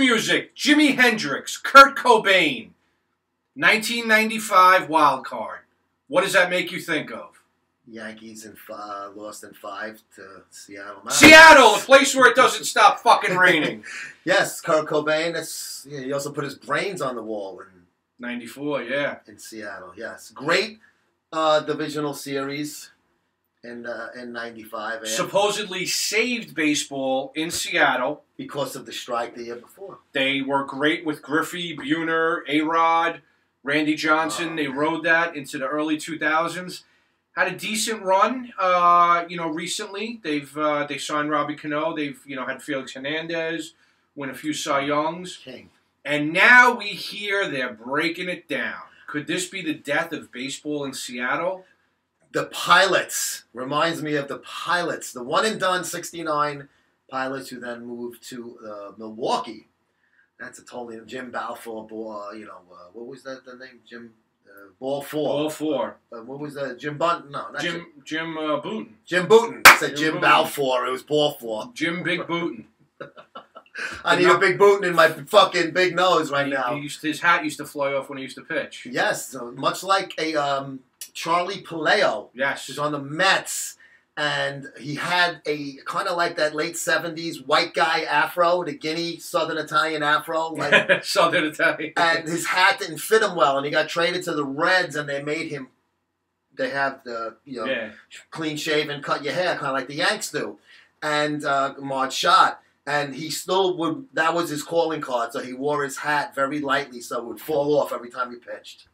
music, Jimi Hendrix, Kurt Cobain, 1995 wild card. What does that make you think of? Yankees lost in 5 to Seattle. Seattle, the place where it doesn't stop fucking raining. Yes, Kurt Cobain. He also put his brains on the wall in 94, yeah. In Seattle, yes. Great divisional series in 95. Supposedly saved baseball in Seattle. Because of the strike the year before. They were great with Griffey, Buhner, A-Rod, Randy Johnson. They rode that into the early 2000s. Had a decent run, recently. They signed Robbie Cano. They've, had Felix Hernandez win a few Cy Youngs. King. And now we hear they're breaking it down. Could this be the death of baseball in Seattle? The Pilots. Reminds me of the Pilots. The one and done 69 Pilots who then moved to Milwaukee. That's a totally Jim Balfour, what was that the name? Jim Ball 4. Ball 4. What was that? Jim Bunton? No, not Jim Booten. Jim Booten. I said Jim Booten. Balfour. It was Ball 4. Jim Big Booten. I need a big Booten in my fucking big nose right now. His hat used to fly off when he used to pitch. Yes, so much like a Charlie Palaio. Yes. Who's on the Mets. And he had a kind of like that late 70s white guy afro, the Guinea Southern Italian afro. Like, Southern Italian. And his hat didn't fit him well. And he got traded to the Reds and they made him, they have the, clean shaven, cut your hair, kind of like the Yanks do. And Marge Schott. And he still would, that was his calling card. So he wore his hat very lightly so it would fall off every time he pitched.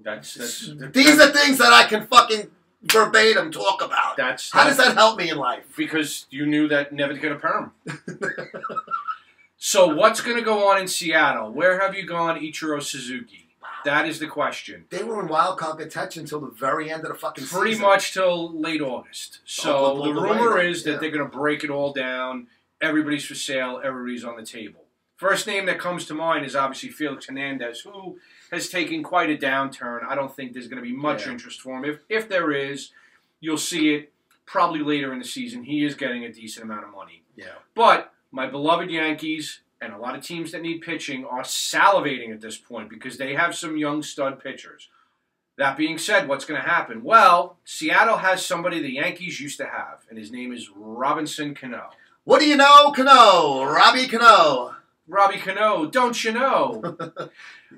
These are things that I can fucking verbatim talk about. How does that help me in life? Because you knew that never to get a perm. So what's going to go on in Seattle? Where have you gone, Ichiro Suzuki? That is the question. They were in wild card contention until the very end of the fucking season. Pretty much till late August. So the rumor is that they're going to break it all down. Everybody's for sale. Everybody's on the table. First name that comes to mind is obviously Felix Hernandez, who has taken quite a downturn. I don't think there's going to be much interest for him. If there is, you'll see it probably later in the season. He is getting a decent amount of money. Yeah. But my beloved Yankees and a lot of teams that need pitching are salivating at this point because they have some young stud pitchers. That being said, what's going to happen? Well, Seattle has somebody the Yankees used to have, and his name is Robinson Cano. What do you know, Cano? Robbie Cano. Robbie Cano, don't you know?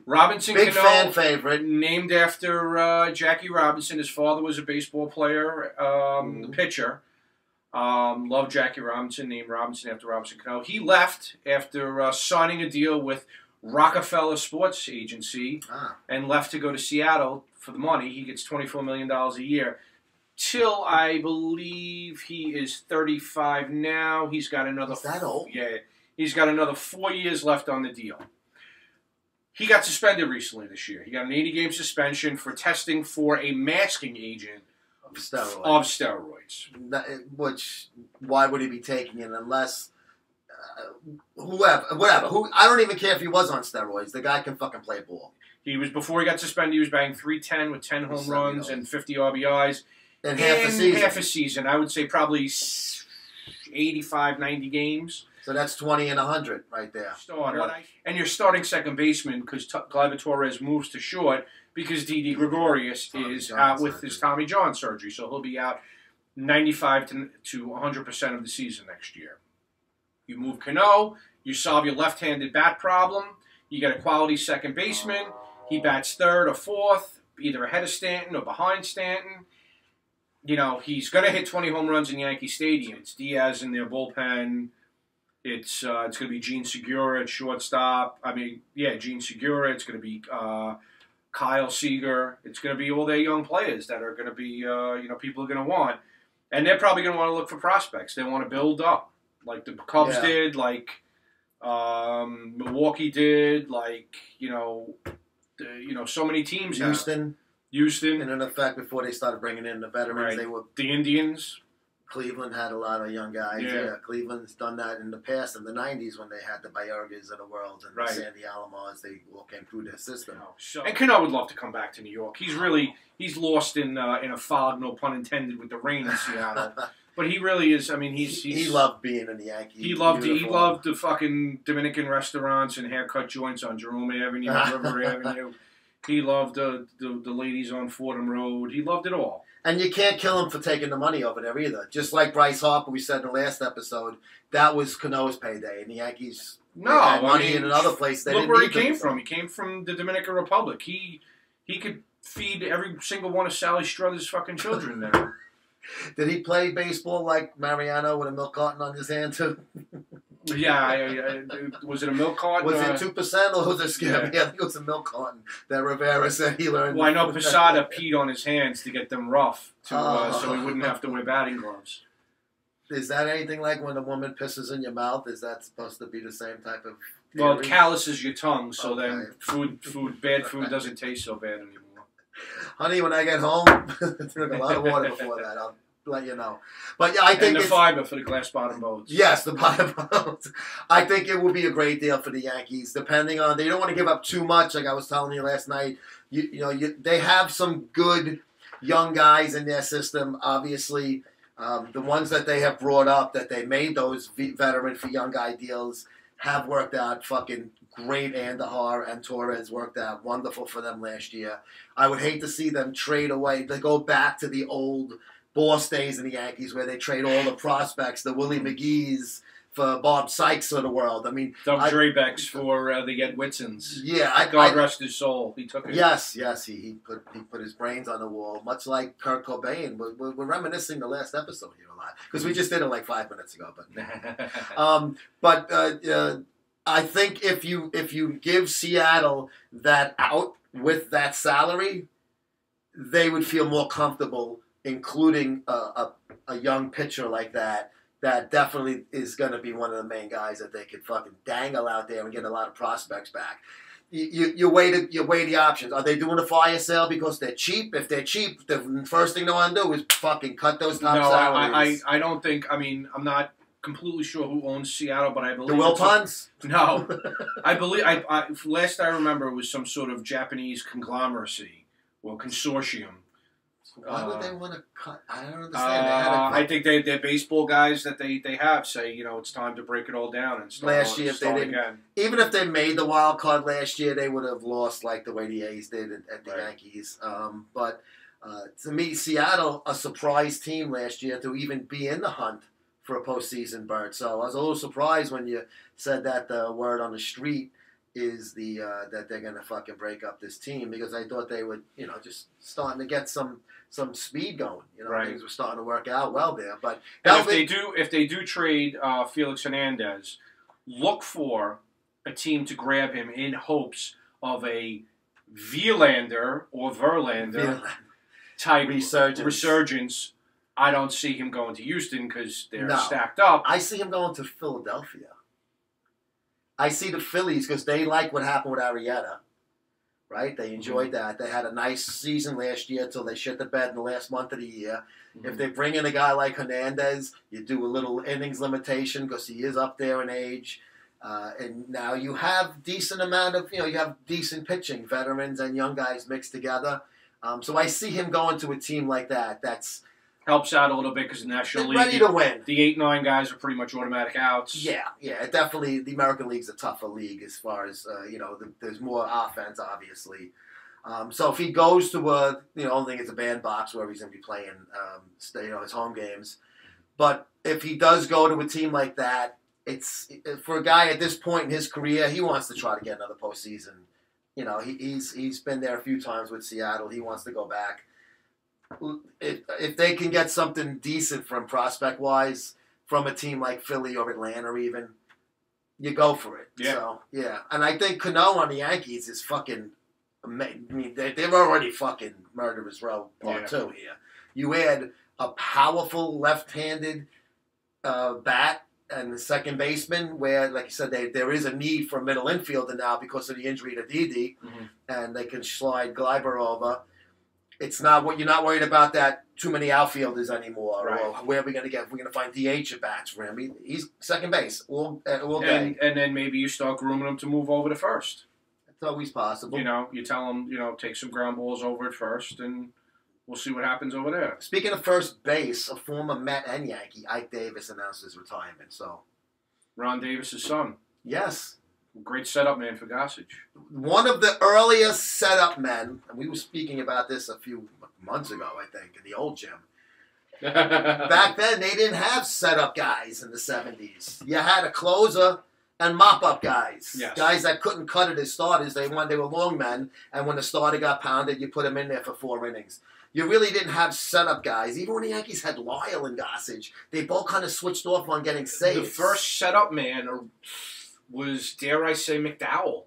Robinson Big Cano, fan favorite. Named after Jackie Robinson. His father was a baseball player, pitcher. Loved Jackie Robinson, named Robinson after Robinson Cano. He left after signing a deal with Rockefeller Sports Agency and left to go to Seattle for the money. He gets $24 million a year. Till I believe he is 35 now. He's got another... Is that old? Yeah. He's got another 4 years left on the deal. He got suspended recently this year. He got an 80-game suspension for testing for a masking agent of steroids. Which, why would he be taking it unless whatever. I don't even care if he was on steroids. The guy can fucking play ball. He was, before he got suspended, he was batting .310 with 10 home runs and 50 RBIs. In half a season. I would say probably 85, 90 games. So that's 20 and 100 right there. Starter. And you're starting second baseman because Gleyber Torres moves to short because Didi Gregorius is out with his Tommy John surgery. So he'll be out 95 to 100% of the season next year. You move Cano, you solve your left-handed bat problem, you get a quality second baseman, he bats third or fourth, either ahead of Stanton or behind Stanton. You know, he's going to hit 20 home runs in Yankee Stadium. It's Diaz in their bullpen. It's going to be Gene Segura at shortstop. Gene Segura. It's going to be Kyle Seager. It's going to be all their young players that are going to be, people are going to want. And they're probably going to want to look for prospects. They want to build up, like the Cubs did, like Milwaukee did, like, so many teams. Houston. And in effect, before they started bringing in the veterans, they were... The Indians. Cleveland had a lot of young guys. Yeah, Cleveland's done that in the past, in the 90s, when they had the Baergas of the world and the Sandy Alomars. They all came through their system. And Cano would love to come back to New York. He's lost in a fog, no pun intended, with the rain in Seattle. But he really is. I mean, he loved being in the Yankees. He loved the fucking Dominican restaurants and haircut joints on Jerome Avenue, River Avenue. He loved the ladies on Fordham Road. He loved it all. And you can't kill him for taking the money over there either. Just like Bryce Harper, we said in the last episode, that was Cano's payday, and the Yankees had money in another place. Look where he came from. He came from the Dominican Republic. He could feed every single one of Sally Struthers' fucking children there. Did he play baseball like Mariano with a milk carton on his hand too? Yeah, was it a milk carton? Was it 2% or was it scam? Yeah, I think it was a milk carton that Rivera said he learned. Well, I know Posada peed on his hands to get them rough, so he wouldn't have to wear batting gloves. Is that anything like when a woman pisses in your mouth? Is that supposed to be the same type of theory? Well, it calluses your tongue, so then bad food doesn't taste so bad anymore. Honey, when I get home, drink a lot of water before that. I'll let you know. But yeah, I think and the fiber for the glass bottom boats. Yes, the bottom boats. I think it would be a great deal for the Yankees, depending on they don't want to give up too much. Like I was telling you last night, they have some good young guys in their system. Obviously, the ones that they have brought up that they made those veteran for young guy deals have worked out fucking great. Andahar and Torres worked out wonderful for them last year. I would hate to see them trade away. They go back to the old boss days in the Yankees where they trade all the prospects, the Willie McGee's for Bob Sykes of the world. I mean, Doug Drabeks for the Ed Whitsons. Yeah, God rest his soul. He took it. Yes, he put his brains on the wall, much like Kurt Cobain. We're reminiscing the last episode here a lot because we just did it like 5 minutes ago. But I think if you give Seattle that out with that salary, they would feel more comfortable including a young pitcher like that. That definitely is going to be one of the main guys that they could fucking dangle out there and get a lot of prospects back. You weigh the options. Are they doing a fire sale because they're cheap? If they're cheap, the first thing they want to do is fucking cut those top salaries. I don't think. I mean, I'm not completely sure who owns Seattle, but I believe the Wilpons. No, I believe. Last I remember it was some sort of Japanese conglomeracy or consortium. Why would they want to cut? I don't understand. I think they're baseball guys that they have say, it's time to break it all down and start again. Even if they made the wild card last year, they would have lost like the way the A's did at the Yankees. But to me, Seattle, a surprise team last year to even be in the hunt for a postseason berth. So I was a little surprised when you said that the word on the street is that they're going to fucking break up this team because I thought they would, just starting to get some speed going. Things were starting to work out well there. But if they do trade Felix Hernandez, look for a team to grab him in hopes of a Verlander or Verlander type resurgence. I don't see him going to Houston because they're stacked up. I see him going to Philadelphia. I see the Phillies because they like what happened with Arrieta, right? They enjoyed that. They had a nice season last year until they shit the bed in the last month of the year. Mm-hmm. If they bring in a guy like Hernandez, you do a little innings limitation because he is up there in age. And now you have decent amount of, you have decent pitching, veterans and young guys mixed together. So I see him going to a team like that. That's helps out a little bit because the National League, ready to win. The 8-9 guys are pretty much automatic outs. Yeah, definitely. The American League's a tougher league as far as there's more offense, obviously. So if he goes to I don't think it's a bandbox where he's going to be playing, his home games. But if he does go to a team like that, it's for a guy at this point in his career, he wants to try to get another postseason. He's been there a few times with Seattle. He wants to go back. If they can get something decent from prospect-wise from a team like Philly or Atlanta even, you go for it. Yeah. So, yeah. And I think Cano on the Yankees is fucking amazing. I mean, they're already fucking Murderers Row Part 2 here. You add a powerful left-handed bat and the second baseman where, like you said, there is a need for a middle infielder now because of the injury to Didi, and they can slide Gleiber over. It's not what you're not worried about that too many outfielders anymore. Right. Or where are we going to get? We're going to find DH at bats for him. He's second base all day. And then maybe you start grooming him to move over to first. It's always possible. You tell him, take some ground balls over at first and we'll see what happens over there. Speaking of first base, a former Met and Yankee, Ike Davis, announced his retirement. So, Ron Davis' son. Yes. Great setup man for Gossage. One of the earliest setup men, and we were speaking about this a few months ago, I think, in the old gym. Back then, they didn't have setup guys in the 70s. You had a closer and mop-up guys. Yes. Guys that couldn't cut it as starters. They were long men, and when the starter got pounded, you put him in there for 4 innings. You really didn't have setup guys. Even when the Yankees had Lyle and Gossage, they both kind of switched off on getting saves. The first setup man was, dare I say, McDowell.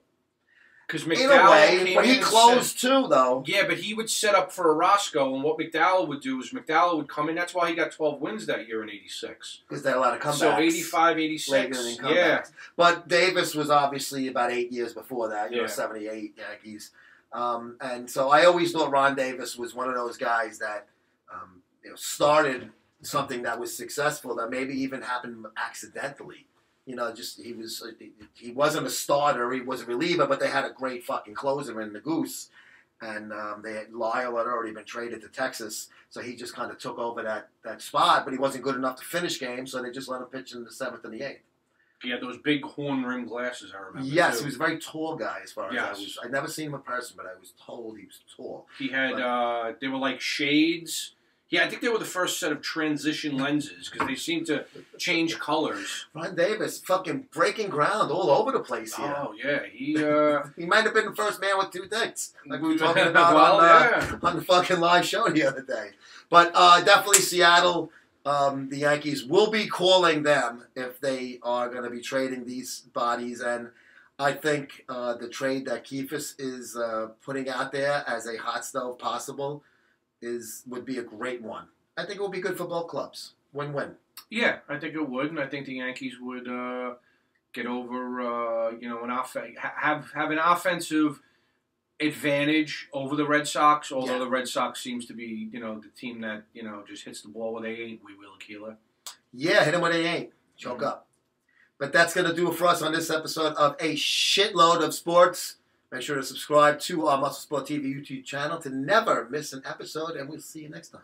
Because McDowell in a way, but he closed too, though. Yeah, but he would set up for Orozco, and what McDowell would do is McDowell would come in. That's why he got 12 wins that year in '86. Because they had a lot of comebacks. So 85, 86, yeah. But Davis was obviously about 8 years before that, 78 Yankees. And so I always thought Ron Davis was one of those guys that started something that was successful that maybe even happened accidentally. He wasn't a starter, he was a reliever, but they had a great fucking closer in the Goose. And Lyle had already been traded to Texas, so he just kind of took over that spot, but he wasn't good enough to finish games, so they just let him pitch in the 7th and the 8th. He had those big horn-rimmed glasses, I remember. Yes, too. He was a very tall guy as far as I'd never seen him in person, but I was told he was tall. He had, they were like shades. Yeah, I think they were the first set of transition lenses because they seemed to change colors. Ron Davis, fucking breaking ground all over the place here. Oh, yeah. He might have been the first man with 2 dicks, like we were talking about on the fucking live show the other day. But definitely Seattle, the Yankees will be calling them if they are going to be trading these bodies. And I think the trade that Kiefer is putting out there as a hot stove possible would be a great one. I think it would be good for both clubs. Win-win. Yeah, I think it would, and I think the Yankees would get over, have an offensive advantage over the Red Sox. Although the Red Sox seems to be, the team that just hits the ball where they ain't. We will Keeler. Yeah, hit them where they ain't. Choke up. But that's gonna do it for us on this episode of A Shitload of Sports. Make sure to subscribe to our Muscle Sport TV YouTube channel to never miss an episode, and we'll see you next time.